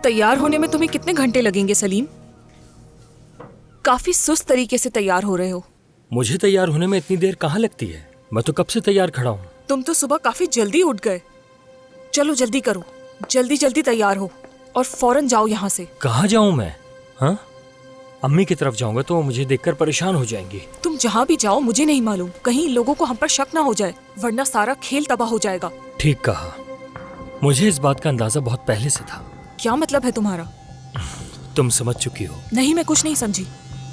तैयार होने में तुम्हें कितने घंटे लगेंगे सलीम? काफी सुस्त तरीके से तैयार हो रहे हो। मुझे तैयार होने में इतनी देर कहाँ लगती है? मैं तो कब से तैयार खड़ा हूँ। तुम तो सुबह काफी जल्दी उठ गए। चलो जल्दी करो, जल्दी जल्दी तैयार हो और फौरन जाओ यहाँ से। कहाँ जाऊँ मैं? हाँ, अम्मी की तरफ जाऊंगा तो मुझे देखकर परेशान हो जाएंगी। तुम जहाँ भी जाओ मुझे नहीं मालूम, कहीं लोगों को हम पर शक ना हो जाए, वरना सारा खेल तबाह हो जाएगा। ठीक कहा, मुझे इस बात का अंदाजा बहुत पहले से था। क्या मतलब है तुम्हारा? तुम समझ चुकी हो। नहीं, मैं कुछ नहीं समझी।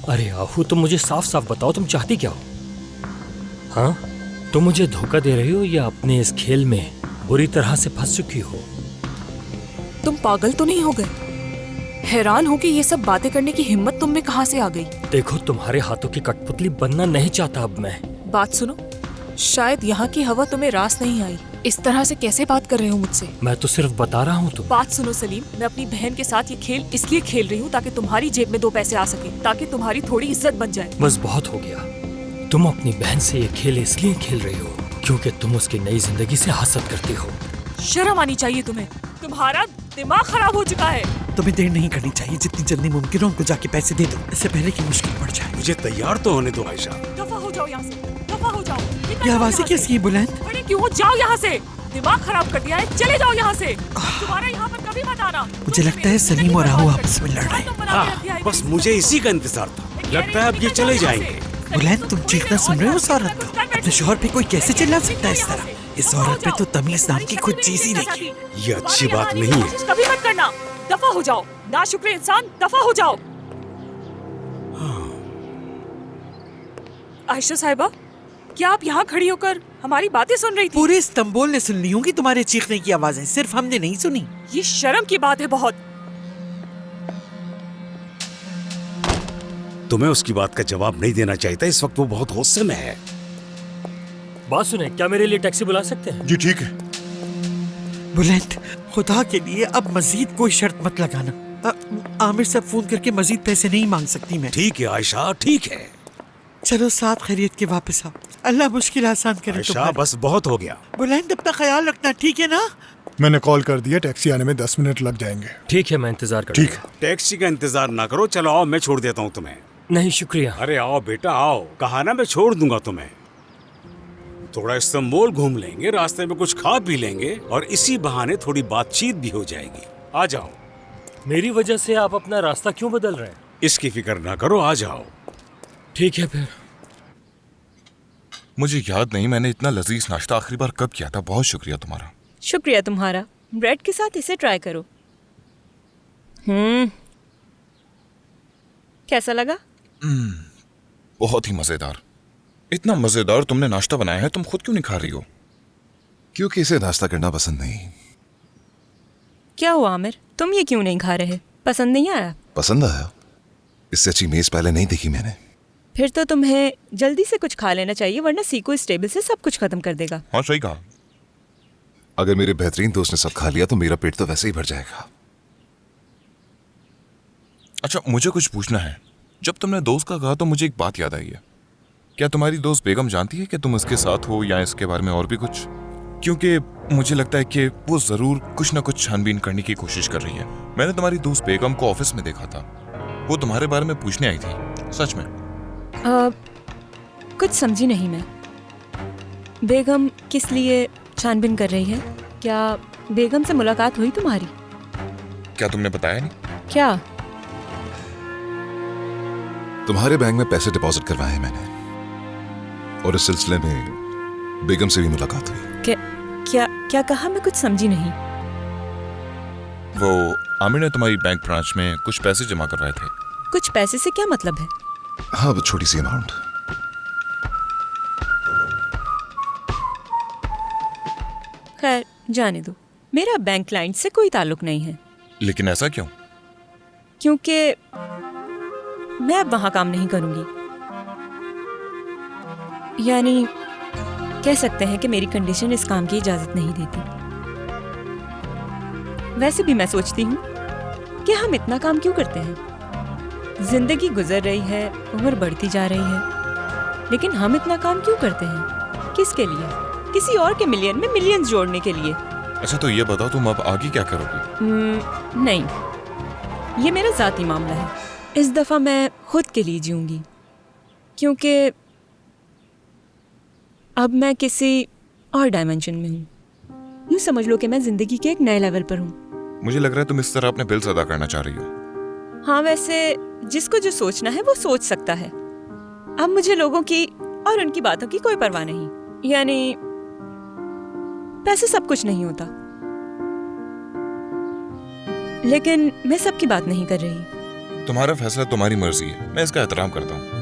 अरे आहू, तुम मुझे साफ साफ बताओ, तुम चाहती क्या हो? हाँ, तुम मुझे धोखा दे रही हो या अपने इस खेल में बुरी तरह से फंस चुकी हो? तुम पागल तो नहीं हो गए? हैरान हो कि ये सब बातें करने की हिम्मत तुम में कहाँ से आ गई? देखो, तुम्हारे हाथों की कठपुतली बनना नहीं चाहता अब मैं। बात सुनो, शायद यहाँ की हवा तुम्हें रास नहीं आई। इस तरह से कैसे बात कर रहे हो मुझसे? मैं तो सिर्फ बता रहा हूँ तुम। बात सुनो सलीम, मैं अपनी बहन के साथ ये खेल इसलिए खेल रही हूँ ताकि तुम्हारी जेब में 2 पैसे आ सके, ताकि तुम्हारी थोड़ी इज्जत बन जाए। बस बहुत हो गया। तुम अपनी बहन से ये खेल इसलिए खेल रही हो क्योंकि तुम उसकी नई जिंदगी से हसद करती हो। शर्म आनी चाहिए तुम्हें। तुम्हारा दिमाग खराब हो चुका है। तुम्हें देर नहीं करनी चाहिए, जितनी जल्दी मुमकिन हो उनको जाके पैसे दे दो, इससे पहले कि मुश्किल पड़ जाए। मुझे तैयार तो होने दो आयशा। दफा हो जाओ यहाँ से, दफा हो जाओ। ये आवाज़ें कैसी हैं बुलंद? अरे क्यों हो, जाओ यहाँ से। दिमाग खराब कर दिया है, चले जाओ यहाँ से। तुम्हारा यहाँ पर कभी मत आना। मुझे लगता है सलीम और आहू आपस में लड़ रहे हैं। हाँ, बस मुझे इसी का इंतजार था। लगता है अब ये चले जाएंगे। बुलंद, तुम चीखना सुन रहे हो उस औरत को? अपने शोहर पे कोई कैसे चिल्ला सकता है इस तरह? इस औरत पे तो तमीज नाम की कुछ चीज ही नहीं है। ये अच्छी बात नहीं है। कभी मत करना। दफा हो जाओ, नाशुक्र इंसान, दफा हो जाओ। आयशा साहिबा, क्या आप यहाँ खड़ी होकर हमारी बातें सुन रही थी? पूरे इस्तांबुल ने सुन ली होंगी तुम्हारे चीखने की आवाजें, सिर्फ हमने नहीं सुनी। ये शर्म की बात है बहुत। तुम्हें उसकी बात का जवाब नहीं देना चाहिए था, इस वक्त वो बहुत गुस्से में है। बात सुने, क्या मेरे लिए टैक्सी बुला सकते हैं? जी ठीक है। बुलंद, खुदा के लिए अब मजीद कोई शर्त मत लगाना। आमिर साहब फोन करके मजीद पैसे नहीं मांग सकती मैं। ठीक है आयशा, ठीक है। चलो साथ खरीद के वापस आओ। अल्लाह मुश्किल आसान करे। आयशा बस बहुत हो गया। बुलंद, अपना ख्याल रखना, ठीक है ना? मैंने कॉल कर दिया, टैक्सी आने में 10 मिनट लग जाएंगे। ठीक है, मैं इंतजार करूंगा। ठीक है। टैक्सी का इंतजार ना करो, चलो आओ, मैं छोड़ देता हूँ तुम्हें। नहीं शुक्रिया। अरे आओ बेटा आओ, कहा ना मैं छोड़ दूंगा तुम्हें। थोड़ा इस्तांबुल घूम लेंगे, रास्ते में कुछ खा पी लेंगे और इसी बहाने थोड़ी बातचीत भी हो जाएगी। आ जाओ। मेरी वजह से आप अपना रास्ता क्यों बदल रहे हैं? इसकी फिक्र ना करो, आ जाओ। ठीक है फिर। मुझे याद नहीं मैंने इतना लजीज नाश्ता आखिरी बार कब किया था। बहुत शुक्रिया तुम्हारा। शुक्रिया तुम्हारा। ब्रेड के साथ इसे ट्राई करो। कैसा लगा? बहुत ही मजेदार। इतना मजेदार तुमने नाश्ता बनाया है, तुम खुद क्यों नहीं खा रही हो? क्योंकि इसे नाश्ता करना पसंद नहीं। क्या हुआ आमिर, तुम ये क्यों नहीं खा रहे? पसंद नहीं आया? पसंद आया, इससे अच्छी मेज पहले नहीं देखी मैंने। फिर तो तुम्हें जल्दी से कुछ खा लेना चाहिए, वरना सीको इस टेबल से सब कुछ खत्म कर देगा। हाँ सही कहा। अगर मेरे बेहतरीन दोस्त ने सब खा लिया तो मेरा पेट तो वैसे ही भर जाएगा। अच्छा, मुझे कुछ पूछना है। जब तुमने दोस्त का कहा तो मुझे एक बात याद आई है। क्या तुम्हारी दोस्त बेगम जानती है कि तुम इसके साथ हो या इसके बारे में और भी कुछ? क्योंकि मुझे लगता है कि वो जरूर कुछ ना कुछ छानबीन करने की कोशिश कर रही है। मैंने तुम्हारी दोस्त बेगम को ऑफिस में देखा था, वो तुम्हारे बारे में पूछने आई थी। सच में? कुछ समझी नहीं मैं। बेगम किस लिए छानबीन कर रही है? क्या बेगम से मुलाकात हुई तुम्हारी? क्या तुमने बताया नहीं? क्या? तुम्हारे बैंक में पैसे डिपॉजिट करवाए हैं मैंने, और इस सिलसिले में बेगम से भी मुलाकात हुई। क्या कहा? मैं कुछ समझी नहीं। वो आमिर ने तुम्हारी बैंक ब्रांच में कुछ पैसे जमा करवाए थे। कुछ पैसे से क्या मतलब है? हाँ, वो छोटी सी अमाउंट। खैर जाने दो, मेरा बैंक क्लाइंट से कोई ताल्लुक नहीं है। लेकिन ऐसा क्यों? क्योंकि मैं अब वहां काम नहीं करूंगी। यानी कह सकते हैं कि मेरी कंडीशन इस काम की इजाजत नहीं देती। वैसे भी मैं सोचती हूँ कि हम इतना काम क्यों करते हैं। जिंदगी गुजर रही है, उम्र बढ़ती जा रही है, लेकिन हम इतना काम क्यों करते हैं? किसके लिए? किसी और के मिलियन में मिलियंस जोड़ने के लिए। अच्छा तो ये बताओ, तुम अब आगे क्या करोगी? नहीं, ये मेरा ज़ाती मामला है। इस दफ़ा मैं खुद के लिए जीऊंगी, क्योंकि अब मैं किसी और डायमेंशन में हूँ। यूँ समझ लो कि मैं ज़िंदगी के एक नए लेवल पर हूँ। मुझे लग रहा है तुम इस तरह अपने बिल्स अदा करना चाह रही हो। हाँ, वैसे जिसको जो सोचना है वो सोच सकता है। अब मुझे लोगों की और उनकी बातों की कोई परवाह नहीं। यानी पैसे सब कुछ नहीं होता, लेकिन मैं सबकी बात नहीं कर रही। तुम्हारा फैसला, तुम्हारी मर्जी है, मैं इसका एहतराम करता हूँ।